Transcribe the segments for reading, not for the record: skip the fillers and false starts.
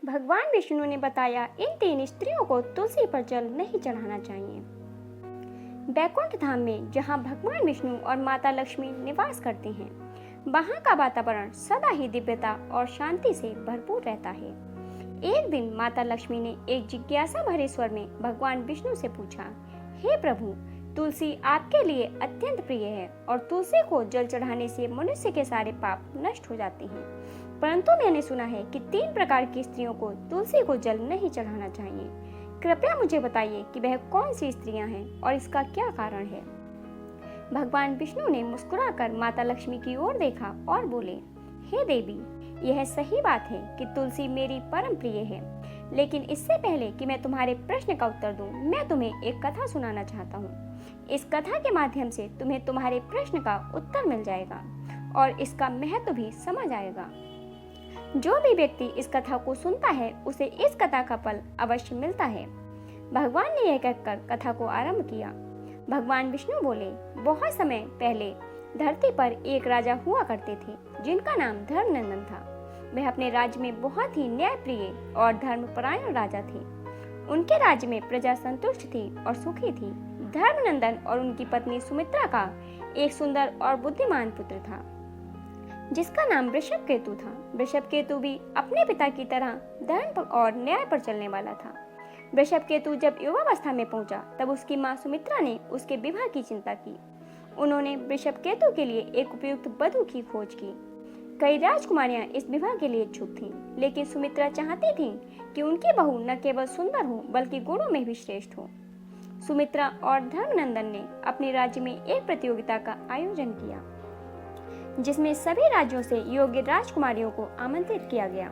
भगवान विष्णु ने बताया इन 3 स्त्रियों को तुलसी पर जल नहीं चढ़ाना चाहिए। बैकुंठ धाम में जहाँ भगवान विष्णु और माता लक्ष्मी निवास करते हैं, वहाँ का वातावरण सदा ही दिव्यता और शांति से भरपूर रहता है। एक दिन माता लक्ष्मी ने एक जिज्ञासा भरे स्वर में भगवान विष्णु से पूछा, हे प्रभु, तुलसी आपके लिए अत्यंत प्रिय है और तुलसी को जल चढ़ाने से मनुष्य के सारे पाप नष्ट हो जाते हैं, परंतु मैंने सुना है कि 3 प्रकार की स्त्रियों को तुलसी को जल नहीं चढ़ाना चाहिए। कृपया मुझे बताइए कि वह कौन सी स्त्रियां हैं और इसका क्या कारण है। भगवान विष्णु ने मुस्कुराकर माता लक्ष्मी की ओर देखा और बोले, हे देवी, यह सही बात है कि तुलसी मेरी परम प्रिय है, लेकिन इससे पहले कि मैं तुम्हारे प्रश्न का उत्तर दूं, मैं तुम्हें एक कथा सुनाना चाहता हूँ। इस कथा के माध्यम से तुम्हें तुम्हारे प्रश्न का उत्तर मिल जाएगा और इसका महत्व भी समझ आएगा। जो भी व्यक्ति इस कथा को सुनता है उसे इस कथा का फल अवश्य मिलता है। भगवान ने यह कहकर कथा को आरंभ किया। भगवान विष्णु बोले, बहुत समय पहले धरती पर एक राजा हुआ करते थे जिनका नाम धर्मनंदन था। वह अपने राज्य में बहुत ही न्यायप्रिय और धर्मपरायण राजा थे। उनके राज्य में प्रजा संतुष्ट थी और सुखी थी। धर्मनंदन और उनकी पत्नी सुमित्रा का एक सुंदर और बुद्धिमान पुत्र था जिसका नाम वृषभकेतु था। वृषभकेतु भी अपने पिता की तरह धर्म और न्याय पर चलने वाला था। वृषभकेतु जब युवावस्था में पहुंचा तब उसकी मां सुमित्रा ने उसके विवाह की चिंता की। उन्होंने वृषभकेतु के लिए एक उपयुक्त वधू की खोज की। कई राजकुमारियां इस विवाह के लिए इच्छुक थीं, लेकिन सुमित्रा चाहती थीं कि उनकी बहू न केवल सुंदर हो बल्कि गुणों में भी श्रेष्ठ हो। सुमित्रा और धर्मनंदन ने अपने राज्य में एक प्रतियोगिता का आयोजन किया जिसमें सभी राज्यों से योग्य राजकुमारियों को आमंत्रित किया गया।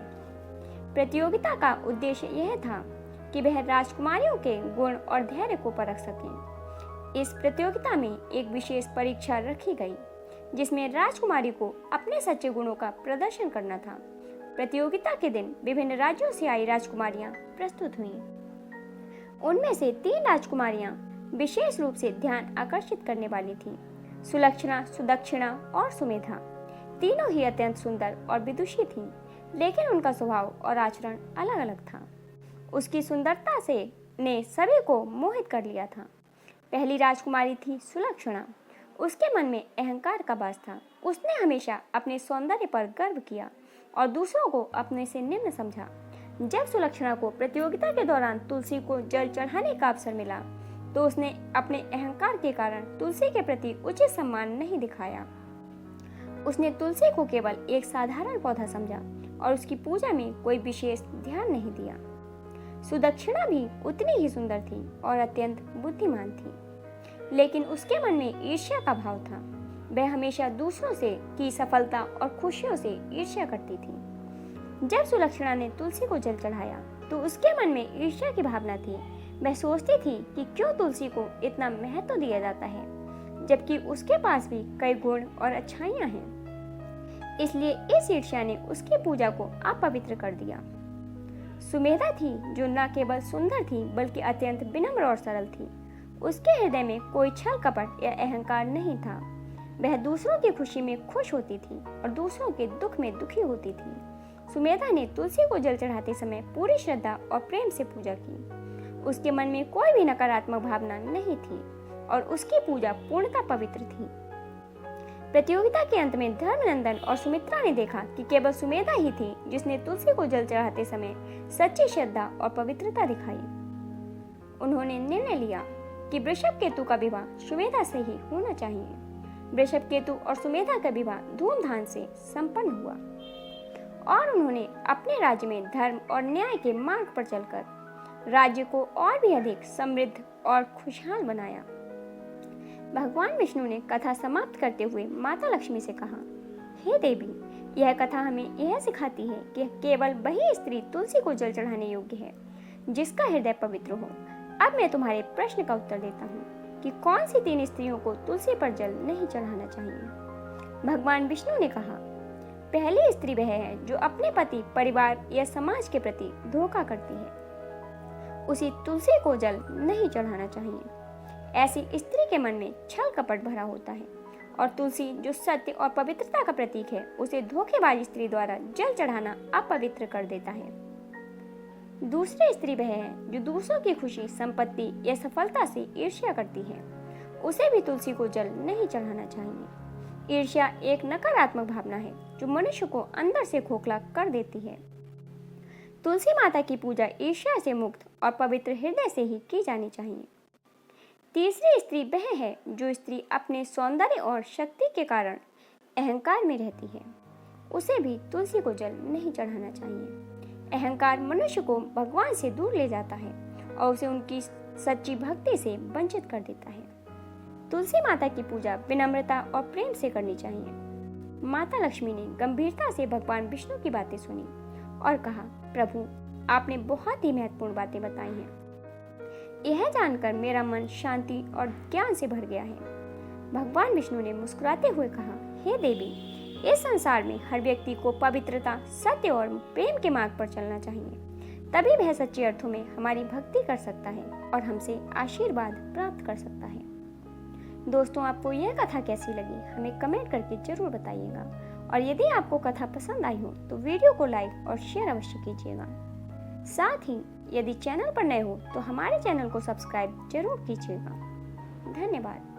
प्रतियोगिता का उद्देश्य यह था कि वह राजकुमारियों के गुण और धैर्य को परख सकें। इस प्रतियोगिता में एक विशेष परीक्षा रखी गई जिसमें राजकुमारी को अपने सच्चे गुणों का प्रदर्शन करना था। प्रतियोगिता के दिन विभिन्न राज्यों से आई राजकुमारियां प्रस्तुत हुईं। उनमें से 3 राजकुमारियां विशेष रूप से ध्यान आकर्षित करने वाली थीं, सुलक्षणा, सुदक्षिणा और सुमेधा। तीनों ही अत्यंत सुंदर और विदुषी थीं, लेकिन उनका स्वभाव और आचरण अलग अलग था। उसकी सुंदरता से ने सभी को मोहित कर लिया था। पहली राजकुमारी थी सुलक्षणा। उसके मन में अहंकार का वास था। उसने हमेशा अपने सौंदर्य पर गर्व किया और दूसरों को अपने से निम्न समझा। जब सुलक्षणा को प्रतियोगिता के दौरान तुलसी को जल चढ़ाने का अवसर मिला तो उसने अपने अहंकार के कारण तुलसी के प्रति उचित सम्मान नहीं दिखाया। उसने तुलसी को केवल एक साधारण पौधा समझा और उसकी पूजा में कोई विशेष ध्यान नहीं दिया। सुदक्षिणा भी उतनी ही सुंदर थी और अत्यंत बुद्धिमान थी, लेकिन उसके मन में ईर्ष्या का भाव था। वह हमेशा दूसरों से की सफलता और खुशियों से ईर्ष्या करती थी। जब सुलक्षणा ने तुलसी को जल चढ़ाया तो उसके मन में ईर्ष्या की भावना थी। वह सोचती थी कि क्यों तुलसी को इतना महत्व दिया जाता है जबकि उसके पास भी कई गुण और अच्छाइयां हैं। इसलिए इस ईर्ष्या ने उसकी पूजा को अपवित्र कर दिया। सुमेधा थी जो न केवल सुंदर थी बल्कि अत्यंत विनम्र और सरल थी। उसके हृदय में कोई छल कपट या अहंकार नहीं था। वह दूसरों की खुशी में खुश होती थी और दूसरों के दुख में दुखी होती थी। सुमेधा ने तुलसी को जल चढ़ाते समय पूरी श्रद्धा और प्रेम से पूजा की। उसके मन में कोई भी नकारात्मक भावना नहीं थी और उसकी पूजा पूर्णतः पवित्र थी। प्रतियोगिता के अंत में धर्मनंदन और सुमित्रा ने देखा कि केवल सुमेधा ही थी जिसने तुलसी को जल चढ़ाते समय सच्ची श्रद्धा और पवित्रता दिखाई। उन्होंने निर्णय लिया कि वृषभकेतु का विवाह सुमेधा से ही होना चाहिए। वृषभकेतु और सुमेधा का विवाह धूमधाम से संपन्न हुआ और उन्होंने अपने राज्य में धर्म और न्याय के मार्ग पर चलकर राज्य को और भी अधिक समृद्ध और खुशहाल बनाया। भगवान विष्णु ने कथा समाप्त करते हुए माता लक्ष्मी से कहा, हे देवी, यह कथा हमें यह सिखाती है कि केवल वही स्त्री तुलसी को जल चढ़ाने योग्य है जिसका हृदय पवित्र हो। अब मैं तुम्हारे प्रश्न का उत्तर देता हूँ कि कौन सी 3 स्त्रियों को तुलसी पर जल नहीं चढ़ाना चाहिए। भगवान विष्णु ने कहा, पहली स्त्री वह है जो अपने पति, परिवार या समाज के प्रति धोखा करती है, उसी तुलसी को जल नहीं चढ़ाना चाहिए। ऐसी स्त्री के मन में छल कपट भरा होता है और तुलसी जो सत्य और पवित्रता का प्रतीक है उसे धोखेबाज स्त्री द्वारा जल चढ़ाना अपवित्र कर देता है। दूसरी स्त्री वह है जो दूसरों की खुशी, संपत्ति या सफलता से ईर्ष्या करती है। उसे भी तुलसी को जल नहीं चढ़ाना चाहिए। ईर्ष्या एक नकारात्मक भावना है जो मनुष्य को अंदर से खोखला कर देती है। तुलसी माता की पूजा ईर्ष्या से मुक्त और पवित्र हृदय से ही की जानी चाहिए। तीसरी स्त्री वह है जो स्त्री अपने सौंदर्य और शक्ति के कारण अहंकार में रहती है। उसे भी तुलसी को जल नहीं चढ़ाना चाहिए। अहंकार मनुष्य को भगवान से दूर ले जाता है और उसे उनकी सच्ची भक्ति से वंचित कर देता है। तुलसी माता की पूजा विनम्रता और प्रेम से करनी चाहिए। माता लक्ष्मी ने गंभीरता से भगवान विष्णु की बातें सुनी और कहा, प्रभु, आपने बहुत ही महत्वपूर्ण बातें बताई हैं। यह जानकर मेरा मन शांति और ज्ञान से भर गया है। भगवान विष्णु ने मुस्कुराते हुए कहा, हे देवी, इस संसार में हर व्यक्ति को पवित्रता, सत्य और प्रेम के मार्ग पर चलना चाहिए। तभी वह सच्चे अर्थों में हमारी भक्ति कर सकता है और हमसे आशीर्वाद प्राप्त कर सकता है। दोस्तों, आपको यह कथा कैसी लगी हमें कमेंट करके जरूर बताइएगा और यदि आपको कथा पसंद आई हो तो वीडियो को लाइक और शेयर अवश्य कीजिएगा। साथ ही यदि चैनल पर नए हो तो हमारे चैनल को सब्सक्राइब जरूर कीजिएगा। धन्यवाद।